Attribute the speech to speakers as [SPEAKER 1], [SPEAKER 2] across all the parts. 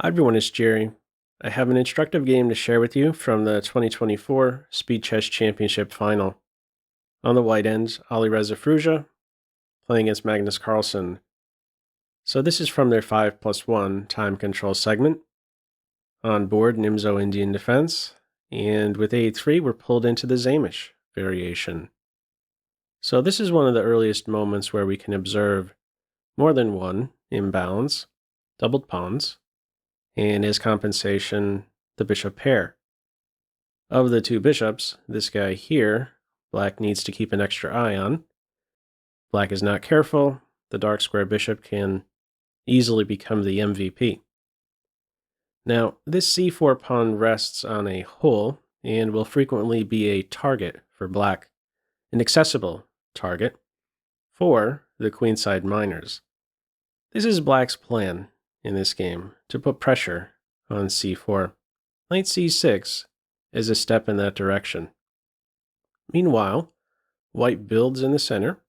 [SPEAKER 1] Hi everyone, it's Jerry. I have an instructive game to share with you from the 2024 Speed Chess Championship Final. On the white end, Alireza Firouzja playing against Magnus Carlsen. So this is from their 5+1 time control segment. On board, Nimzo-Indian Defense, and with A3 we're pulled into the Sämisch variation. So this is one of the earliest moments where we can observe more than one imbalance, doubled pawns, and as compensation, the bishop pair. Of the two bishops, this guy here, black needs to keep an extra eye on. Black is not careful, the dark square bishop can easily become the MVP. Now, this c4 pawn rests on a hole and will frequently be a target for black, an accessible target for the queenside miners. This is black's plan in this game, to put pressure on c4. Knight c6 is a step in that direction. Meanwhile, white builds in the center.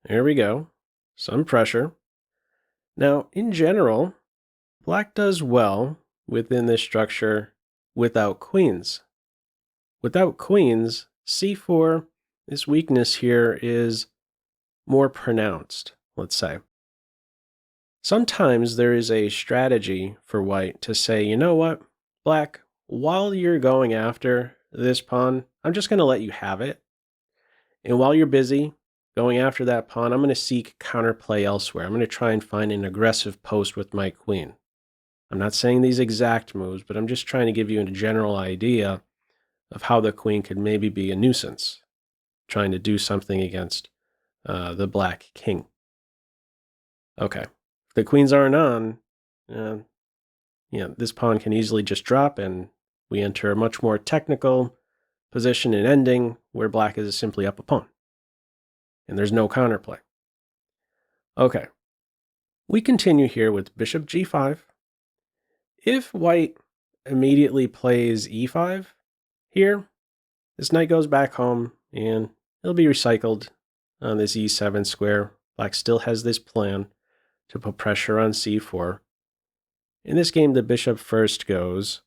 [SPEAKER 1] There we go, some pressure. Now, in general, black does well within this structure without queens. Without queens, c4, this weakness here is more pronounced, let's say. Sometimes there is a strategy for white to say, you know what, black, while you're going after this pawn, I'm just going to let you have it. And while you're busy going after that pawn, I'm going to seek counterplay elsewhere. I'm going to try and find an aggressive post with my queen. I'm not saying these exact moves, but I'm just trying to give you a general idea of how the queen could maybe be a nuisance, trying to do something against the black king. Okay. If the queens aren't on, this pawn can easily just drop and we enter a much more technical position and ending where black is simply up a pawn. And there's no counterplay. Okay. We continue here with bishop g5. If white immediately plays e5 here, this knight goes back home and it'll be recycled on this e7 square. Black still has this plan to put pressure on c4. In this game, the bishop first goes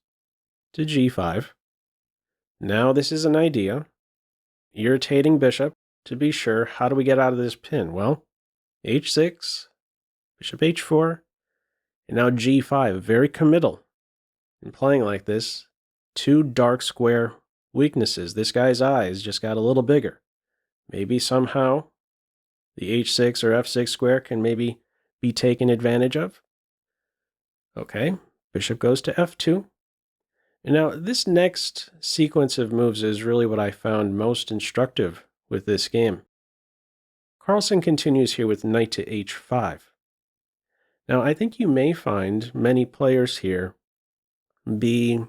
[SPEAKER 1] to g5. Now this is an idea. Irritating bishop, to be sure. How do we get out of this pin? Well, h6, bishop h4, and now g5. Very committal in playing like this. Two dark square weaknesses. This guy's eyes just got a little bigger. Maybe somehow the h6 or f6 square can maybe be taken advantage of. Okay, bishop goes to f2. And now this next sequence of moves is really what I found most instructive with this game. Carlsen continues here with knight to h5. Now I think you may find many players here be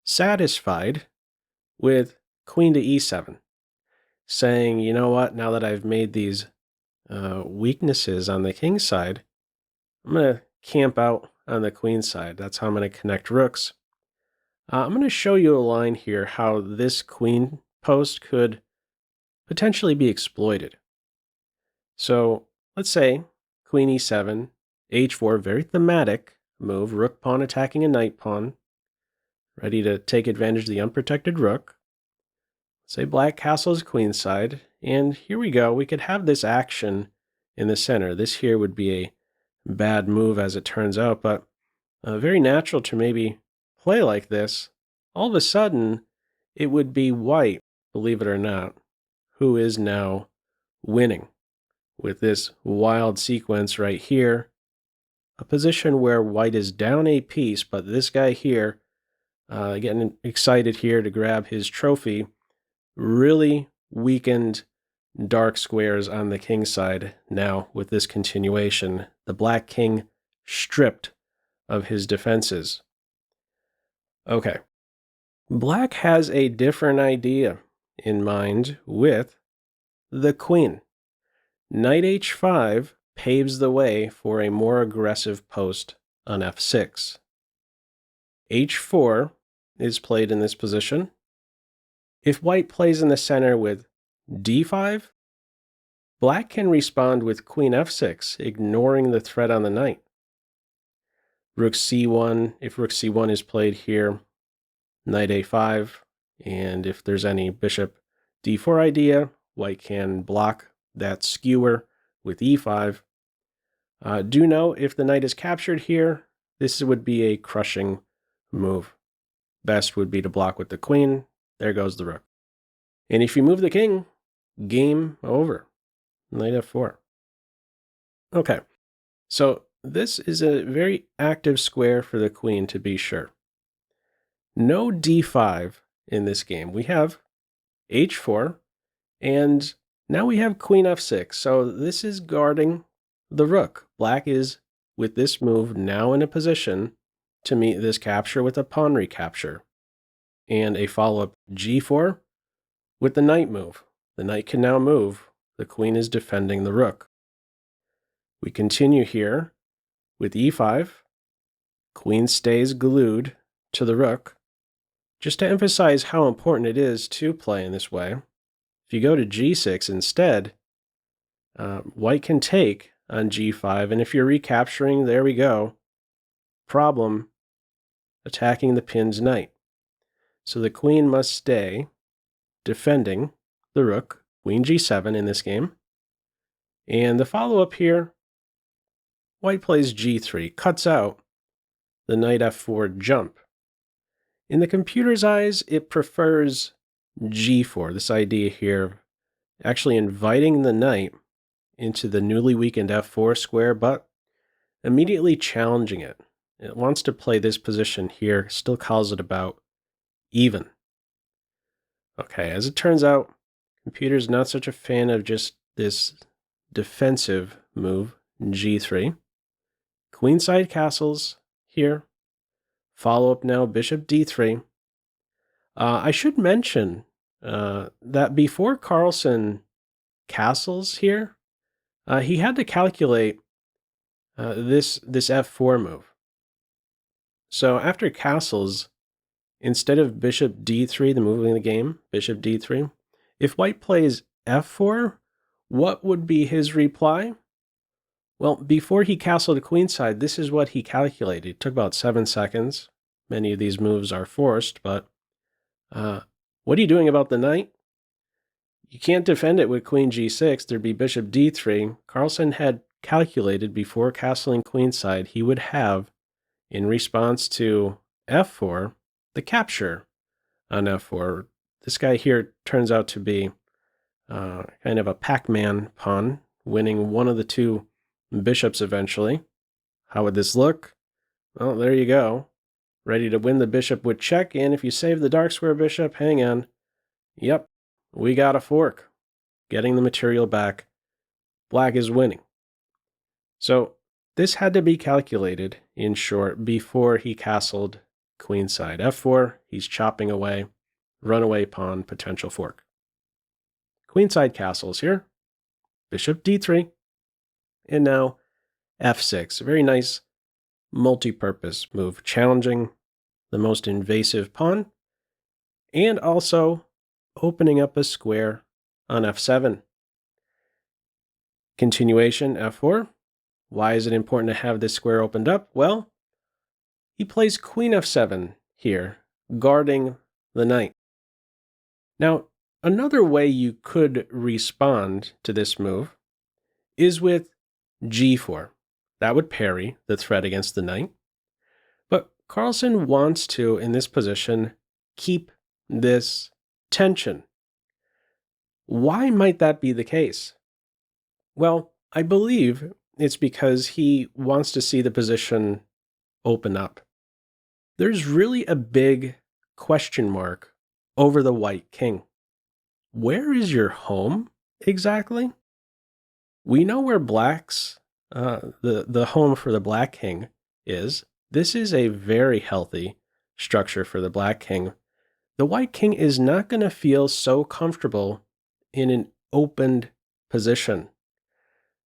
[SPEAKER 1] satisfied with queen to e7, saying, you know what, now that I've made these weaknesses on the king side, I'm going to camp out on the queen side. That's how I'm going to connect rooks. I'm going to show you a line here how this queen post could potentially be exploited. So let's say queen e7, h4, very thematic move, rook pawn attacking a knight pawn, ready to take advantage of the unprotected rook. Say black castles queenside, and here we go. We could have this action in the center. This here would be a bad move as it turns out, but very natural to maybe play like this. All of a sudden, it would be white, believe it or not, who is now winning with this wild sequence right here. A position where white is down a piece, but this guy here, getting excited here to grab his trophy, really weakened dark squares on the king side. Now, with this continuation, the black king stripped of his defenses. Okay. Black has a different idea in mind with the queen. Knight h5 paves the way for a more aggressive post on f6. h4 is played in this position. If white plays in the center with d5, black can respond with queen f6, ignoring the threat on the knight. rook c1. If rook c1 is played here, knight a5. And if there's any bishop d4 idea, white can block that skewer with e5. Do note, if the knight is captured here, this would be a crushing move. Best would be to block with the queen. There goes the rook. And if you move the king, game over. Knight f4. Okay, so this is a very active square for the queen, to be sure. No d5 in this game. We have h4, and now we have queen f6. So this is guarding the rook. Black is, with this move, now in a position to meet this capture with a pawn recapture. And a follow-up g4 with the knight move. The knight can now move. The queen is defending the rook. We continue here with e5. Queen stays glued to the rook. Just to emphasize how important it is to play in this way, if you go to g6 instead, white can take on g5, and if you're recapturing, there we go. Problem, attacking the pin's knight. So the queen must stay defending the rook, queen g7 in this game. And the follow-up here, white plays g3, cuts out the knight f4 jump. In the computer's eyes, it prefers g4, this idea here of actually inviting the knight into the newly weakened f4 square, but immediately challenging it. It wants to play this position here, still calls it about even. Okay, as it turns out, computer's not such a fan of just this defensive move, g3. Queenside castles here. Follow up now, bishop d3. I should mention that before Carlsen castles here, he had to calculate this f4 move. So after castles, instead of bishop d3, the move in the game, bishop d3, if white plays f4, what would be his reply? Well, before he castled queenside, this is what he calculated. It took about 7 seconds. Many of these moves are forced, but what are you doing about the knight? You can't defend it with queen g6. There'd be bishop d3. Carlsen had calculated before castling queenside he would have, in response to f4, the capture on f4. This guy here turns out to be kind of a Pac-Man pawn, winning one of the two bishops eventually. How would this look? Well, there you go. Ready to win the bishop with check, and if you save the dark square bishop, hang on. Yep, we got a fork. Getting the material back. Black is winning. So this had to be calculated, in short, before he castled queenside. f4, he's chopping away. Runaway pawn, potential fork. Queenside castles here. Bishop d3. And now f6. A very nice multi-purpose move, challenging the most invasive pawn, and also opening up a square on f7. Continuation, f4. Why is it important to have this square opened up? Well, he plays queen f7 here, guarding the knight. Now, another way you could respond to this move is with g4. That would parry the threat against the knight. But Carlsen wants to, in this position, keep this tension. Why might that be the case? Well, I believe it's because he wants to see the position open up. There's really a big question mark over the white king. Where is your home exactly? We know where black's, the home for the black king is. This is a very healthy structure for the black king. The white king is not going to feel so comfortable in an opened position.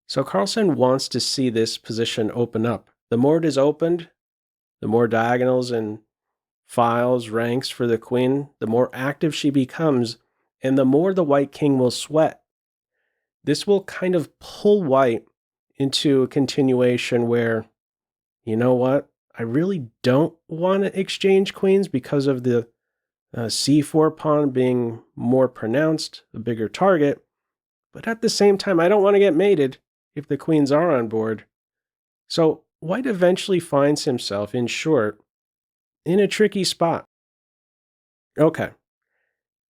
[SPEAKER 1] So Carlsen wants to see this position open up. The more it is opened, the more diagonals and files, ranks for the queen, the more active she becomes, and the more the white king will sweat. This will kind of pull white into a continuation where, you know what, I really don't want to exchange queens because of the c4 pawn being more pronounced, a bigger target. But at the same time, I don't want to get mated if the queens are on board. So white eventually finds himself, in short, in a tricky spot. Okay,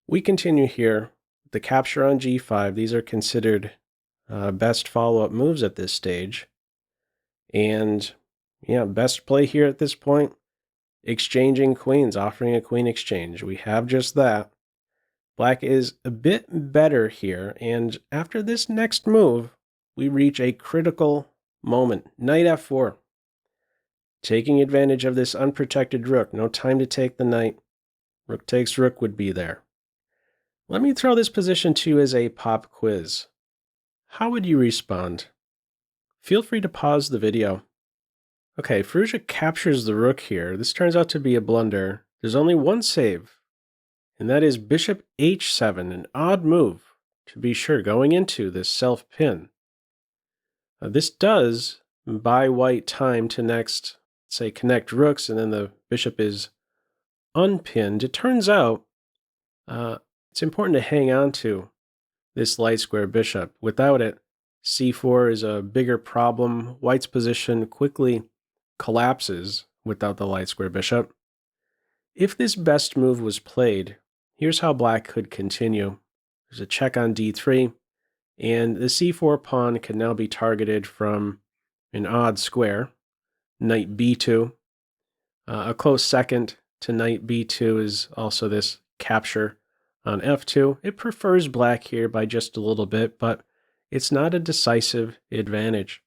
[SPEAKER 1] we continue here. The capture on g5, these are considered best follow-up moves at this stage. And yeah, best play here at this point, exchanging queens, offering a queen exchange. We have just that. Black is a bit better here, and after this next move, we reach a critical moment. Knight f4. Taking advantage of this unprotected rook. No time to take the knight. Rook takes rook would be there. Let me throw this position to you as a pop quiz. How would you respond? Feel free to pause the video. Okay, Firouzja captures the rook here. This turns out to be a blunder. There's only one save, and that is bishop h7, an odd move, to be sure, going into this self-pin. This does buy white time to next, say, connect rooks, and then the bishop is unpinned. It turns out it's important to hang on to this light square bishop. Without it, c4 is a bigger problem. White's position quickly collapses without the light square bishop. If this best move was played, here's how black could continue. There's a check on d3, and the c4 pawn can now be targeted from an odd square, knight b2. A close second to knight b2 is also this capture on f2. It prefers black here by just a little bit, but it's not a decisive advantage.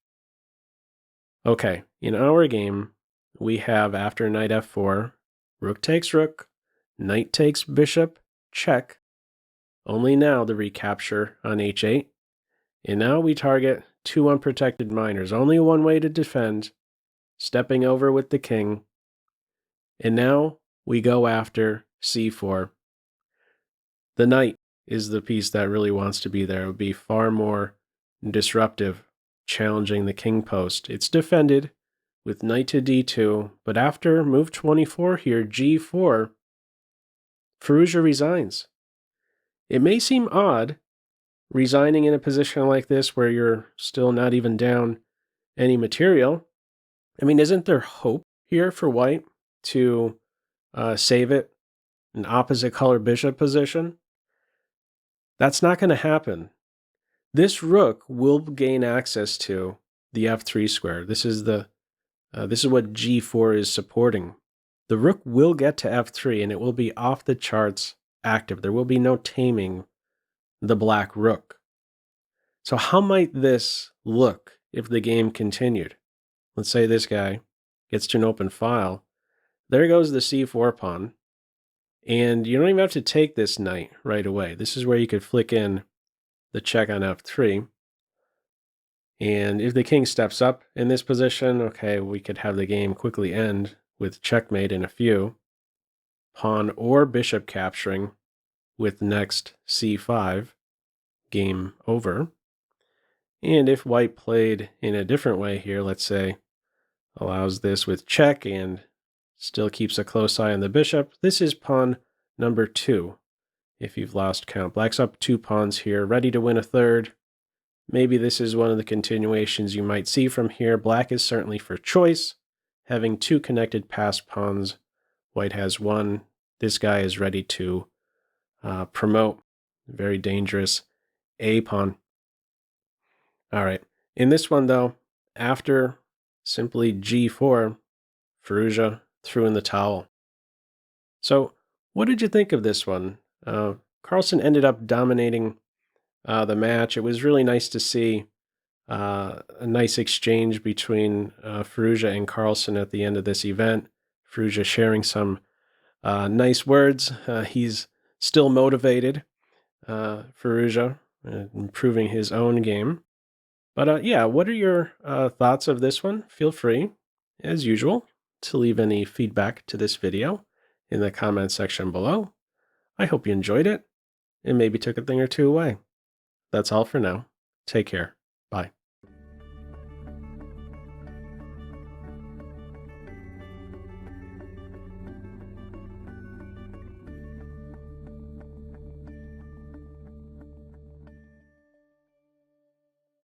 [SPEAKER 1] Okay, in our game, we have after knight f4, rook takes rook, knight takes bishop, check. Only now the recapture on h8. And now we target two unprotected minors. Only one way to defend, stepping over with the king. And now we go after c4. The knight is the piece that really wants to be there. It would be far more disruptive, challenging the king post. It's defended with knight to d2, but after move 24 here, g4, Firouzja resigns. It may seem odd resigning in a position like this where you're still not even down any material. I mean, isn't there hope here for white to save it, an opposite color bishop position? That's not going to happen. This rook will gain access to the f3 square. This is what g4 is supporting. The rook will get to f3, and it will be off the charts active. There will be no taming the black rook. So how might this look if the game continued? Let's say this guy gets to an open file. There goes the c4 pawn. And you don't even have to take this knight right away. This is where you could flick in the check on f3. And if the king steps up in this position, okay, we could have the game quickly end with checkmate in a few. Pawn or bishop capturing with next c5, game over. And if white played in a different way here, let's say, allows this with check and still keeps a close eye on the bishop, this is pawn number 2, if you've lost count. Black's up 2 pawns here, ready to win a third. Maybe this is one of the continuations you might see from here. Black is certainly for choice, having 2 connected passed pawns. White has 1. This guy is ready to promote. Very dangerous A pawn. All right. In this one, though, after simply g4, Firouzja threw in the towel. So what did you think of this one? Carlsen ended up dominating the match. It was really nice to see a nice exchange between Firouzja and Carlsen at the end of this event. Firouzja sharing some nice words. He's still motivated, Firouzja, improving his own game. But yeah, what are your thoughts of this one? Feel free, as usual, to leave any feedback to this video in the comment section below. I hope you enjoyed it and maybe took a thing or two away. That's all for now. Take care. Bye.